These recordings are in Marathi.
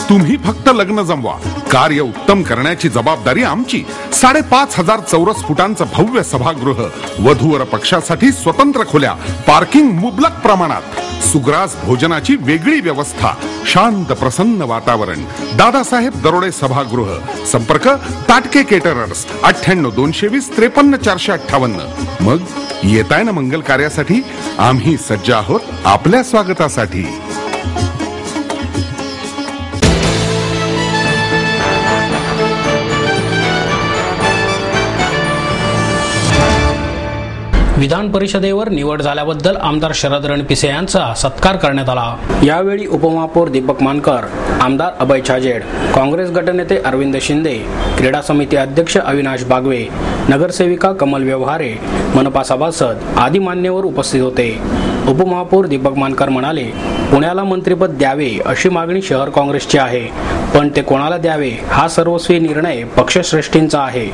तुम्ही फक्त लग्न जमवा, कार्य उत्तम करण्याची जबाबदारी आमची. 5,500 चौरस फुटांचं भव्य सभागृह, वधूवर पक्षासाठी स्वतंत्र खोल्या, पार्किंग मुबलक प्रमाणात, सुग्रास भोजनाची वेगळी व्यवस्था, शांत प्रसन्न वातावरण. दादासाहेब दरोडे सभागृह. संपर्क ताटके केटरर्स 98-220-53-458. मग येताय ना मंगल कार्यासाठी? आम्ही सज्ज आहोत आपल्या स्वागतासाठी. विधान परिषदेवर निवड झाल्याबद्दल आमदार शरद रणपिसे यांचा सत्कार करण्यात आला. यावेळी उपमहापौर दीपक मानकर, आमदार अभय छाजेड, काँग्रेस गटनेते अरविंद शिंदे, क्रीडा समिती अध्यक्ष अविनाश बागवे, नगरसेविका कमल व्यवहारे, मनपा सभासद आदी मान्यवर उपस्थित होते. उपमहापौर दीपक मानकर म्हणाले, पुण्याला मंत्रिपद द्यावे अशी मागणी शहर काँग्रेसची आहे, पण ते कोणाला द्यावे हा सर्वस्वी निर्णय पक्षश्रेष्ठींचा आहे.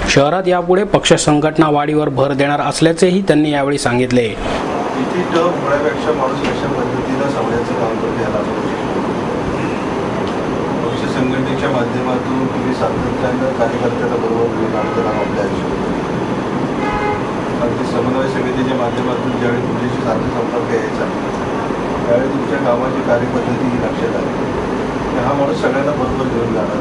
शहरात यापुढे पक्ष संघटना वाढीवर भर देणार असल्याचेही त्यांनी यावेळी सांगितले. पक्ष संघटनेच्या माध्यमातून तुम्ही सातत्यानं कार्यकर्त्याला बरोबर अगदी समन्वय समितीच्या माध्यमातून ज्यावेळी तुमच्याशी सारखा संपर्क यायचा त्यावेळी तुमच्या कामाची कार्यपद्धती ही लक्षात आली. हा माणूस सगळ्यांना बरोबर घेऊन जाणार.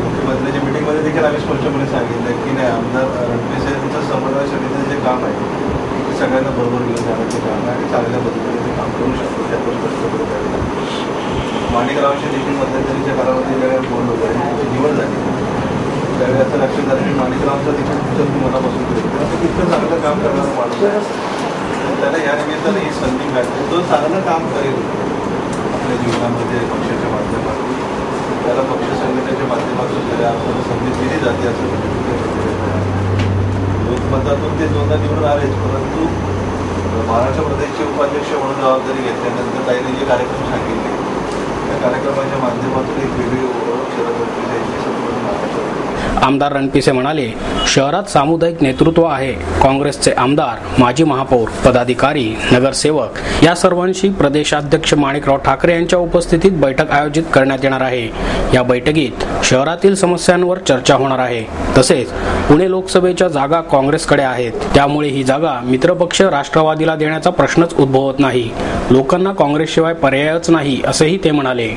मुख्यमंत्र्यांच्या मिटिंगमध्ये देखील आम्ही स्पष्टपणे सांगितलं की नाही, आमदार रणपिसेंचं समन्वय समितीचं जे काम आहे ते सगळ्यांना बरोबर घेऊन जाण्याचे काम आहे आणि चांगल्या पद्धतीने ते काम करू शकतो. त्यावर स्पष्टपणे द्यावे. माणिकरावांच्या देखील मध्यंतरीच्या कालावधी ज्यावेळी बोललो आणि त्याची निवड झाली त्यावेळी असं लक्षात आलं की माणिकरावांचा देखील तुमचं मनापासून केलं असं तितकं चांगलं काम करणारा माणूस आहे. त्याला या निमित्तानं ही संधी मिळते. जो चांगलं काम करेल आपल्या जीवनामध्ये पक्षाच्या माध्यमातून, त्याला पक्ष संघटनेच्या माध्यमातून आपल्याला संधी दिली जाते असं लोकमतातून ते दोनदा निवडून आलेच. परंतु महाराष्ट्र प्रदेशचे उपाध्यक्ष म्हणून जबाबदारी घेतल्यानंतर काही जे कार्यक्रम सांगितले त्या कार्यक्रमाच्या माध्यमातून एक वेगळी ओळख शरद रणपिसे यांची संपूर्ण महाराष्ट्र. आमदार रणपिसे म्हणाले, शहरात सामुदायिक नेतृत्व आहे. काँग्रेसचे आमदार, माजी महापौर, पदाधिकारी, नगरसेवक या सर्वांशी प्रदेशाध्यक्ष माणिकराव ठाकरे यांच्या उपस्थितीत बैठक आयोजित करण्यात येणार आहे. या बैठकीत शहरातील समस्यांवर चर्चा होणार आहे. तसेच पुणे लोकसभेच्या जागा काँग्रेसकडे आहेत, त्यामुळे ही जागा मित्रपक्ष राष्ट्रवादीला देण्याचा प्रश्नच उद्भवत नाही. लोकांना काँग्रेसशिवाय पर्यायच नाही असेही ते म्हणाले.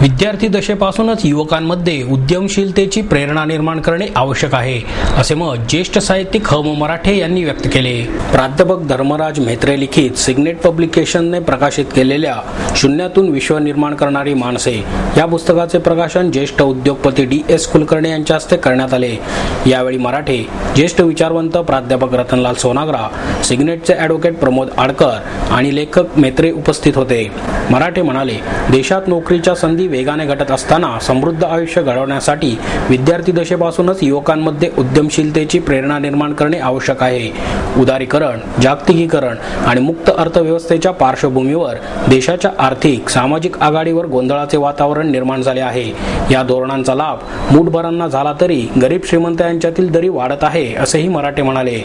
विद्यार्थी दशेपासूनच युवकांमध्ये उद्यमशीलतेची प्रेरणा निर्माण करणे आवश्यक आहे, असे मत ज्येष्ठ साहित्यिक ह. मो. मराठे यांनी व्यक्त केले. प्राध्यापक धर्मराज म्हेत्रे लिखित सिग्नेट पब्लिकेशनने प्रकाशित केलेल्या शून्यातून विश्व निर्माण करणारी माणसे या पुस्तकाचे प्रकाशन ज्येष्ठ उद्योगपती D.S. कुलकर्णी यांच्या हस्ते करण्यात आले. यावेळी मराठे, ज्येष्ठ विचारवंत प्राध्यापक रतनलाल सोनाग्रा, सिग्नेटचे ॲडव्होकेट प्रमोद आडकर आणि लेखक म्हेत्रे उपस्थित होते. मराठे म्हणाले, देशात नोकरीच्या संधी वेगाने घटत असताना समृद्ध आयुष्य घडवण्यासाठी विद्यार्थी दशेपासूनच युवकांमध्ये उद्यमशीलतेची प्रेरणा निर्माण करणे आवश्यक आहे. उदारीकरण, जागतिकीकरण आणि मुक्त अर्थव्यवस्थेच्या पार्श्वभूमीवर देशाच्या आर्थिक, सामाजिक आघाडीवर गोंधळाचे वातावरण निर्माण झाले आहे. या धोरणांचा लाभ मूठभरांना झाला तरी गरीब श्रीमंत यांच्यातील दरी वाढत आहे, असेही मराठे म्हणाले.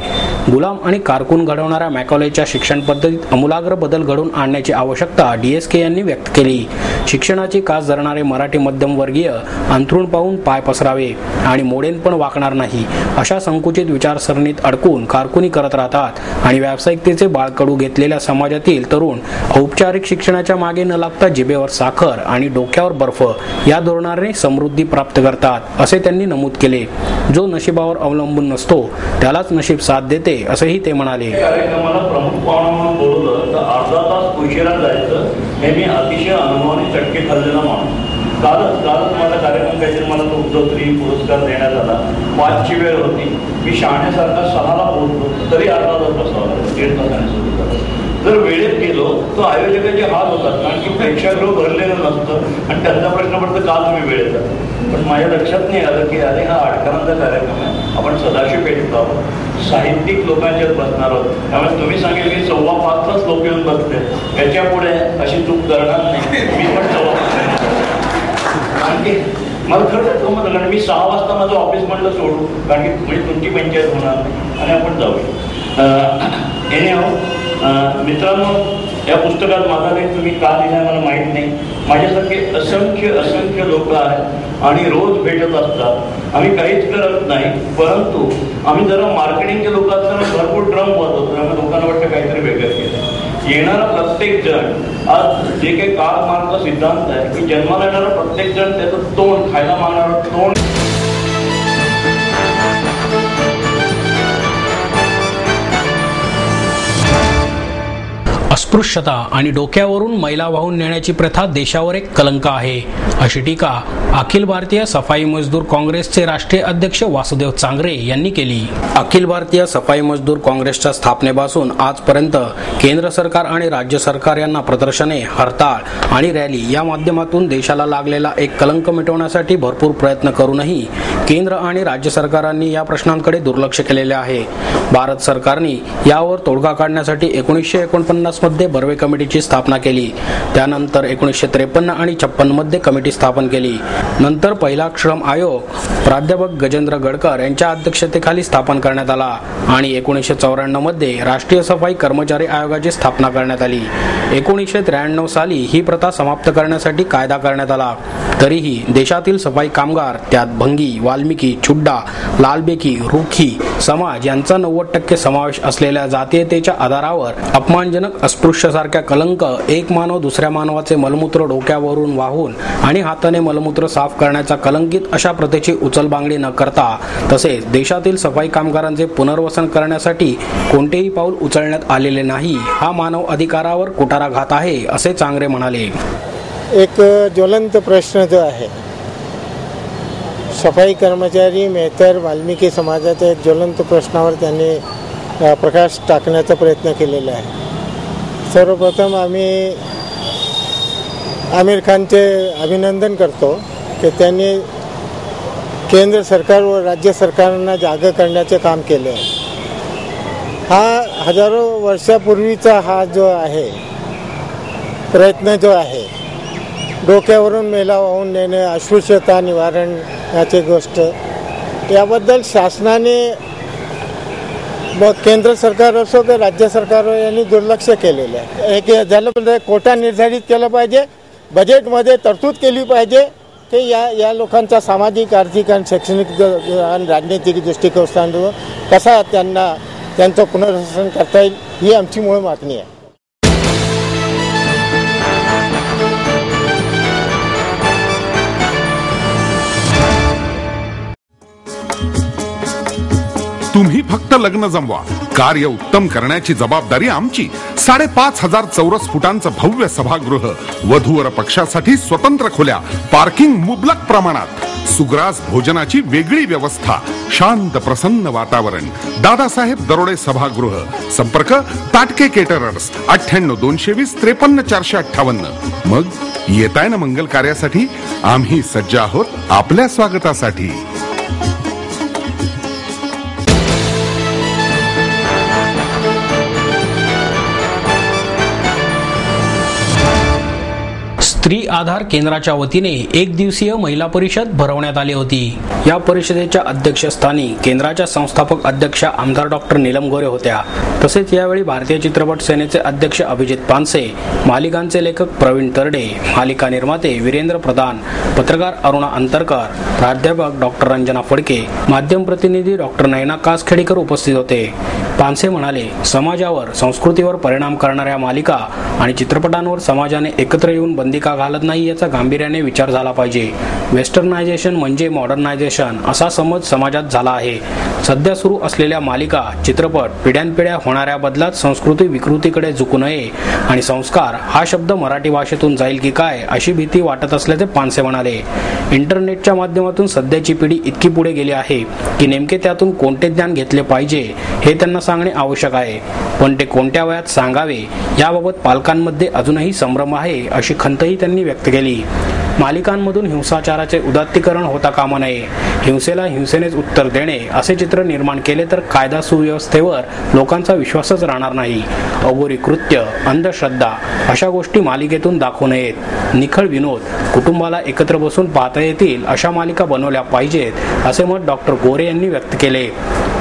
गुलाम आणि कारकून घडवणाऱ्या मॅकॉलेच्या शिक्षण पद्धतीत आमूलाग्र बदल घडवून आणण्याची आवश्यकता DSK यांनी व्यक्त केली. शिक्षणाची कास धरणारे मराठी मध्यमवर्गीय अंथरूण पाहून पाय पसरावे आणि मोडेन पण वाकणार नाही अशा संकुचित विचारसरणीत अडकून कारकुनी करत राहतात आणि व्यावसायिकतेचे बाळकडू घेतलेल्या समाजातील तरुण औपचारिक शिक्षणाच्या मागे न लागता जिभेवर साखर आणि डोक्यावर बर्फ या धोरणाने समृद्धी प्राप्त करतात, असे त्यांनी नमूद केले. जो नशिबावर अवलंबून नसतो त्यालाच नशीब साथ देते, असेही ते म्हणाले. हे मी अतिशय अनुभवाने चटके खाल्लेला माणूस. कालच माझा कार्यक्रम काहीतरी मला तो उद्योगत्री पुरस्कार देण्यात आला. 5ची वेळ होती. मी शहाण्यासारखा 6ला पोहोचलो तरी अर्धा तास बसावा लागला, 1.5 तासाने सुरू झाला. जर वेळेत गेलो तर आयोजकांचे हात होतात, कारण की प्रेक्षागृह भरलेलं नसतं आणि त्यांचा प्रश्न पडतो का तुम्ही वेळेत जाता. पण माझ्या लक्षात नाही आलं की अरे हा आडकरांचा कार्यक्रम आहे, आपण सदाशिव पेठेत आहोत, साहित्यिक लोकांच्यात बसणार आहोत. त्यामुळे तुम्ही सांगेल की 5:15 तास लोक येऊन बसते, याच्या पुढे अशी चूक करणार नाही. मी पण 5:15 आणखी मला खरंच गमत आलं. कारण मी 6 वाजता माझं ऑफिस म्हटलं सोडू, कारण की म्हणजे तुमची पंचायत होणार नाही आणि आपण जाऊया. मित्रांनो, या पुस्तकात माझा काही तुम्ही का लिहिला मला माहीत नाही. माझ्यासारखे असंख्य लोक आहेत आणि रोज भेटत असतात. आम्ही काहीच करत नाही, परंतु आम्ही जरा मार्केटिंगचे लोक असताना भरपूर ड्रम वाजवतो. त्यामुळे लोकांना वाटतं काहीतरी वेगळं केलं. येणारा प्रत्येक जण, आज जे काही कार्ल मार्क्सचा सिद्धांत आहे की जन्माला येणारा प्रत्येक जण त्याचं तोंड खायला मागणारं तोंड. अस्पृश्यता आणि डोक्यावरून मैला वाहून नेण्याची प्रथा देशावर एक कलंक आहे, अशी टीका अखिल भारतीय सफाई मजदूर काँग्रेसचे राष्ट्रीय अध्यक्ष वासुदेव चांगरे यांनी केली. अखिल भारतीय सफाई मजदूर काँग्रेसच्या स्थापनेपासून आजपर्यंत केंद्र सरकार आणि राज्य सरकार यांना प्रदर्शने, हरताळ आणि रॅली या माध्यमातून देशाला लागलेला एक कलंक मिटवण्यासाठी भरपूर प्रयत्न करूनही केंद्र आणि राज्य सरकारांनी या प्रश्नांकडे दुर्लक्ष केलेले आहे. भारत सरकारने यावर तोडगा काढण्यासाठी 1949 मध्ये बर्वे कमिटीची स्थापना केली. त्यानंतर 1953 आणि 56 मध्ये कमिटी स्थापन केली. नंतर पहिला श्रम आयोग प्राध्यापक गजेंद्र गडकर यांच्या अध्यक्षतेखाली स्थापन करण्यात आला आणि 1994 मध्ये राष्ट्रीय सफाई कर्मचारी आयोगाची स्थापना करण्यात आली. 1993 साली ही प्रथा समाप्त करण्यासाठी कायदा करण्यात आला. तरीही देशातील सफाई कामगार, त्यात भंगी, वाल्मिकी, चुड्डा, लालबेकी, रुखी समाज यांचा 90% समावेश असलेल्या जातीयतेच्या आधारावर अपमानजनक अस्पृश्यसारख्या कलंक, एक मानव दुसऱ्या मानवाचे मलमूत्र डोक्यावरून वाहून आणि हाताने मलमूत्र साफ करण्याचा कलंकित अशा प्रथेची उचलबांगडी न करता, तसेच देशातील सफाई कामगारांचे पुनर्वसन करण्यासाठी कोणतेही पाऊल उचलण्यात आलेले नाही, हा मानव अधिकारावर कुठाराघात आहे, असे चांगरे म्हणाले. एक ज्वलंत प्रश्न जो आहे, सफाई कर्मचारी, मेहतर, वाल्मिकी समाजाच्या एक ज्वलंत प्रश्नावर त्यांनी प्रकाश टाकण्याचा प्रयत्न केलेला आहे. सर्वप्रथम आम्ही आमिर खानचे अभिनंदन करतो की त्यांनी केंद्र सरकार व राज्य सरकारांना जागं करण्याचे काम केले आहे. हा हजारो वर्षापूर्वीचा हा जो आहे प्रयत्न जो आहे, डोक्यावरून मेला वाहून नेणे, अस्पृश्यता निवारण याची गोष्ट, याबद्दल शासनाने मग केंद्र सरकार असो की राज्य सरकार यांनी दुर्लक्ष केलेलं आहे. एक झालं पाहिजे, कोटा निर्धारित केलं पाहिजे, बजेटमध्ये तरतूद केली पाहिजे की या लोकांचा सामाजिक, आर्थिक आणि शैक्षणिक आणि राजनैतिक दृष्टिकोनातून कसा त्यांचं पुनर्वसन करता येईल, ही आमची मूळ मागणी आहे. तुम्ही फक्त लग्न जमवा, कार्य उत्तम करण्याची जबाबदारी आमची. 5,500 चौरस फुटांचं भव्य सभागृह, वधूवर पक्षासाठी स्वतंत्र खोल्या, पार्किंग मुबलक प्रमाणात, सुग्रास भोजनाची वेगळी व्यवस्था, शांत प्रसन्न वातावरण. दादासाहेब दरोडे सभागृह. संपर्क ताटके केटरर्स 98-220-53-458. मग येताय ना मंगल कार्यासाठी? आम्ही सज्ज आहोत आपल्या स्वागतासाठी. स्त्री आधार केंद्राच्या वतीने 1 दिवसीय महिला परिषद भरवण्यात आली होती. या परिषदेच्या अध्यक्षस्थानी केंद्राच्या संस्थापक अध्यक्षा आमदार डॉक्टर नीलम गोरे होत्या. तसेच यावेळी भारतीय चित्रपट सेनेचे अध्यक्ष अभिजित पानसे, मालिकांचे लेखक प्रवीण तरडे, मालिका निर्माते वीरेंद्र प्रधान, पत्रकार अरुणा अंतरकर, प्राध्यापक डॉक्टर रंजना फडके, माध्यम प्रतिनिधी डॉक्टर नयना कासखेडीकर उपस्थित होते. पानसे म्हणाले, समाजावर, संस्कृतीवर परिणाम करणाऱ्या मालिका आणि चित्रपटांवर समाजाने एकत्र येऊन बंदी का घालत नाही याचा गांभीर्याने विचार झाला पाहिजे. वेस्टर्नायझेशन म्हणजे मॉडर्नायझेशन असा समज समाजात झाला आहे. सध्या सुरू असलेल्या मालिका, चित्रपट पिढ्यानपिढ्या होणाऱ्या बदलात संस्कृती विकृतीकडे झुकू नये आणि संस्कार हा शब्द मराठी भाषेतून जाईल की काय अशी भीती वाटत असल्याचे पानसे म्हणाले. इंटरनेटच्या माध्यमातून सध्याची पिढी इतकी पुढे गेली आहे की नेमके त्यातून कोणते ज्ञान घेतले पाहिजे हे त्यांना सांगणे आवश्यक आहे. पण ते कोणत्या वयात सांगावे याबाबत पालकांमध्ये अजूनही संभ्रम आहे, अशी खंतही त्यांनी व्यक्त केली. मालिकांमधून हिंसाचाराचे उदात्तीकरण होता कामा नये. हिंसेला हिंसेनेच उत्तर देणे असे चित्र निर्माण केले तर कायदा सुव्यवस्थेवर लोकांचा विश्वासच राहणार नाही. अघोरी कृत्य, अंधश्रद्धा अशा गोष्टी मालिकेतून दाखवू नयेत. निखळ विनोद, कुटुंबाला एकत्र बसून पाहता येतील अशा मालिका बनवल्या पाहिजेत असे मत डॉक्टर गोरे यांनी व्यक्त केले.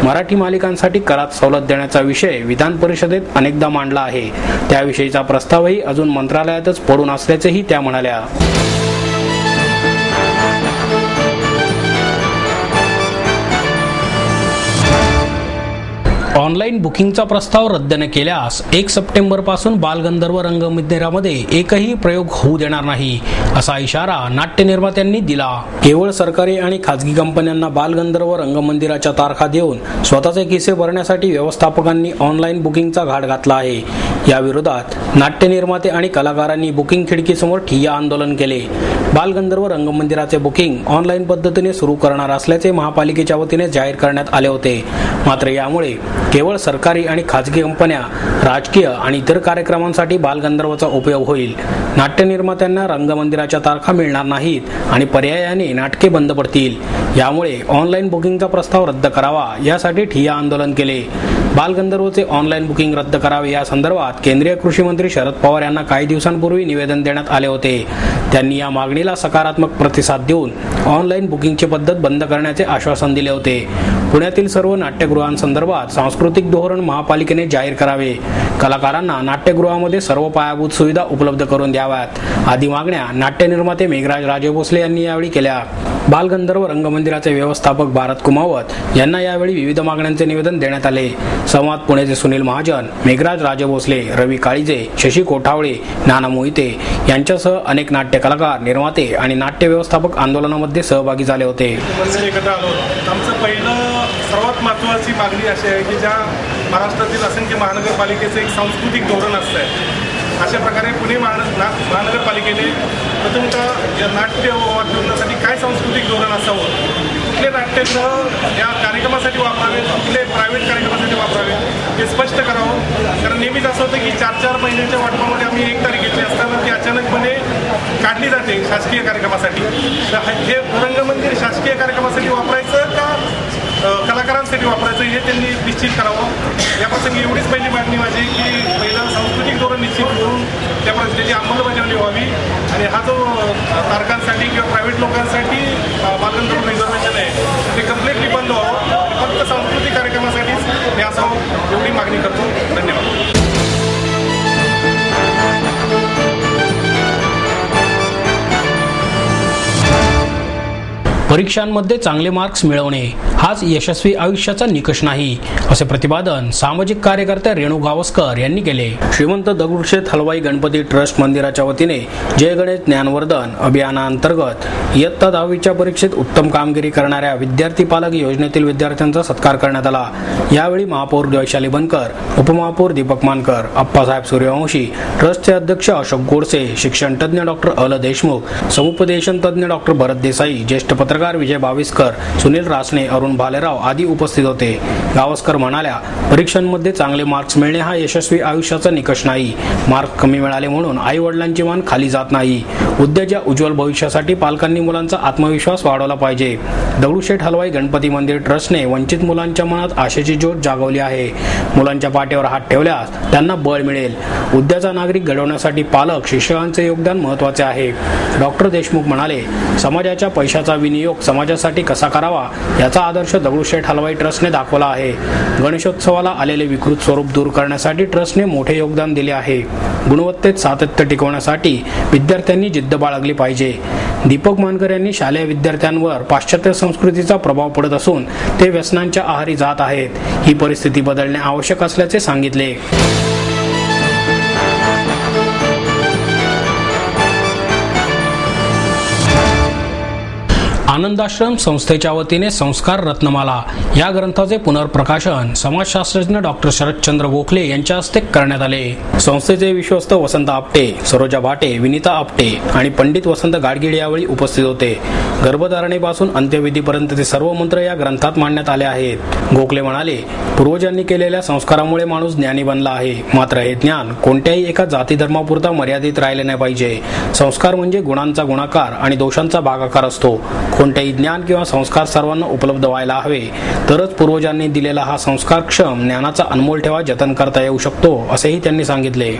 मराठी मालिकांसाठी करात सवलत देण्याचा विषय विधान परिषदेत अनेकदा मांडला आहे. त्याविषयीचा प्रस्तावही अजून मंत्रालयातच पडून असल्याचेही त्या म्हणाल्या. ऑनलाईन बुकिंगचा प्रस्ताव रद्द न केल्यास 1 सप्टेंबर पासून बालगंधर्व रंगमंदिरामध्ये एकही प्रयोग होऊ देणार नाही असा इशारा नाट्य निर्मात्यांनी दिला. केवळ सरकारी आणि खासगी कंपन्यांना बालगंधर्व रंगमंदिराच्या तारखा देऊन स्वतःचे खिसे भरण्यासाठी व्यवस्थापकांनी ऑनलाईन बुकिंगचा घाट घातला आहे. या विरोधात नाट्य निर्माते आणि कलाकारांनी बुकिंग खिडकीसमोर ठिय्या आंदोलन केले. बालगंधर्व रंगमंदिराचे बुकिंग ऑनलाईन पद्धतीने सुरू करणार असल्याचे महापालिकेच्या वतीने जाहीर करण्यात आले होते. मात्र यामुळे केवळ सरकारी आणि खाजगी कंपन्या, राजकीय आणि इतर कार्यक्रमांसाठी बालगंधर्वचा उपयोग होईल. नाट्य निर्मात्यांना रंगमंदिराच्या तारखा मिळणार नाहीत आणि पर्यायाने नाटके बंद पडतील. यामुळे ऑनलाईन बुकिंगचा प्रस्ताव रद्द करावा यासाठी ठिय्या आंदोलन केले. बालगंधर्वचे ऑनलाईन बुकिंग रद्द करावे या संदर्भात केंद्रीय कृषी मंत्री शरद पवार यांना काही दिवसांपूर्वी निवेदन देण्यात आले होते. त्यांनी या मागणीला सकारात्मक प्रतिसाद देऊन ऑनलाईन बुकिंगची पद्धत बंद करण्याचे आश्वासन दिले होते. पुण्यातील सर्व नाट्यगृहांसंदर्भात सांस्कृतिक धोरण महापालिकेने जाहीर करावे. कलाकारांना नाट्यगृहामध्ये सर्व पायाभूत सुविधा उपलब्ध करून द्याव्यात आदी मागण्या नाट्य निर्माते मेघराज राजेभोसले यांनी यावेळी केल्या. बालगंधर्व रंगमंदिराचे व्यवस्थापक भारत कुमावत यांना यावेळी विविध मागण्यांचे निवेदन देण्यात आले. संवाद पुणेचे सुनील महाजन, मेघराज राजेभोसले, रवी काळीजे, शशी कोठावळे, नाना मोहिते यांच्यासह अनेक नाट्य कलाकार, निर्माते आणि नाट्य व्यवस्थापक आंदोलनामध्ये सहभागी झाले होते. आमचं पहिलं सर्वात महत्त्वाची मागणी अशी आहे की ज्या महाराष्ट्रातील असंख्य महानगरपालिकेचं एक सांस्कृतिक धोरण असतं. अशा प्रकारे पुणे महानगरपालिकेने प्रथमतः या नाट्य वाढवण्यासाठी काय सांस्कृतिक धोरण असावं, कुठले नाट्यगृह या कार्यक्रमासाठी वापरावे, कुठले प्रायव्हेट कार्यक्रमासाठी वापरावे हे स्पष्ट करावं. कारण नेहमीच असं होतं की 4-4 महिन्याच्या वाटपामध्ये आम्ही 1 तारीख घेतली असताना ती अचानकपणे काढली जाते शासकीय कार्यक्रमासाठी. तर हे रंगमंदिर शासकीय कार्यक्रमासाठी वापरायचं का कलाकारांसाठी वापरायचं हे त्यांनी निश्चित करावं. या प्रसंगी एवढीच पहिली मागणी माझी की पहिलं सांस्कृतिक धोरण निश्चित करून त्याची अंमलबजावणी व्हावी आणि हा जो तारखांसाठी किंवा प्रायव्हेट लोकांसाठी बालगंधर्व रिझर्वेशन आहे ते कम्प्लिटली बंद व्हावं. फक्त सांस्कृतिक कार्यक्रमासाठीच हे असावं एवढी मागणी करतो. धन्यवाद. परीक्षांमध्ये चांगले मार्क्स मिळवणे हाच यशस्वी आयुष्याचा निकष नाही असे प्रतिपादन सामाजिक कार्यकर्त्या रेणू गावस्कर यांनी केले. श्रीमंत दगडूशेठ हलवाई गणपती ट्रस्ट मंदिराच्या वतीने जय गणेश ज्ञानवर्धन अभियानांतर्गत इयत्ता 10वीच्या परीक्षेत उत्तम कामगिरी करणाऱ्या विद्यार्थी पालक योजनेतील विद्यार्थ्यांचा सत्कार करण्यात आला. यावेळी महापौर वैशाली बनकर, उपमहापौर दीपक मानकर, अप्पासाहेब सूर्यवंशी, ट्रस्टचे अध्यक्ष अशोक गोडसे, शिक्षण तज्ञ डॉक्टर अल देशमुख, समुपदेशन तज्ञ डॉक्टर भरत देसाई, ज्येष्ठ पत्रकार विजय बाविस्कर, सुनील रासने, अरुण भालेराव आदी उपस्थित होते. गावस्कर म्हणाल्या, परीक्षांमध्ये चांगले मार्क्स मिळणे हा यशस्वी आयुष्याचा निकष नाही. मार्क कमी मिळाले म्हणून आई वडिलांची मान खाली जात नाही. उद्याच्या उज्ज्वल भविष्यासाठी पालकांनी मुलांचा आत्मविश्वास वाढवला पाहिजे. दगडूशेठ हलवाई गणपती मंदिर ट्रस्टने वंचित मुलांच्या मनात आशेची ज्योत जागवली आहे. मुलांच्या पाठीवर हात ठेवल्यास त्यांना बळ मिळेल. उद्याचा नागरिक घडवण्यासाठी पालक, शिक्षकांचे योगदान महत्त्वाचे आहे. डॉक्टर देशमुख म्हणाले, समाजाच्या पैशाचा विनियोग समाजासाठी कसा करावा याचा आदर्श दगडूशेठ हलवाई ट्रस्टने दाखवला आहे. गणेशोत्सवाला आलेले विकृत स्वरूप दूर करण्यासाठी ट्रस्टने मोठे योगदान दिले आहे. गुणवत्तेत सातत्य टिकवण्यासाठी विद्यार्थ्यांनी जिद्द बाळगली पाहिजे. दीपक मानकर यांनी शालेय विद्यार्थ्यांवर पाश्चात्य संस्कृतीचा प्रभाव पडत असून ते व्यसनांच्या आहारी जात आहेत. ही परिस्थिती बदलणे आवश्यक असल्याचे सांगितले. आनंदाश्रम संस्थेच्या वतीने संस्कार रत्नमाला या ग्रंथाचे पुनर्प्रकाशन समाजशास्त्रज्ञ डॉक्टर शरदचंद्र गोखले यांच्या हस्ते करण्यात आले. संस्थेचे विश्वस्त वसंत आपटे, सरोजा भाटे, विनीता आपटे आणि पंडित वसंत गाडगीळ यावेळी उपस्थित होते. गर्भधारणेपासून अंत्यविधीपर्यंत ते सर्व मंत्र या ग्रंथात मांडण्यात आले आहेत. गोखले म्हणाले, पूर्वजांनी केलेल्या संस्कारामुळे माणूस ज्ञानी बनला आहे. मात्र हे ज्ञान कोणत्याही एका जाती धर्मापुरता मर्यादित राहिले नाही पाहिजे. संस्कार म्हणजे गुणांचा गुणाकार आणि दोषांचा भागाकार असतो. कोणतेही ज्ञान किंवा संस्कार सर्वांना उपलब्ध व्हायला हवे, तरच पूर्वजांनी दिलेला हा संस्कारक्षम ज्ञानाचा अनमोल ठेवा जतन करता येऊ शकतो, असेही त्यांनी सांगितले.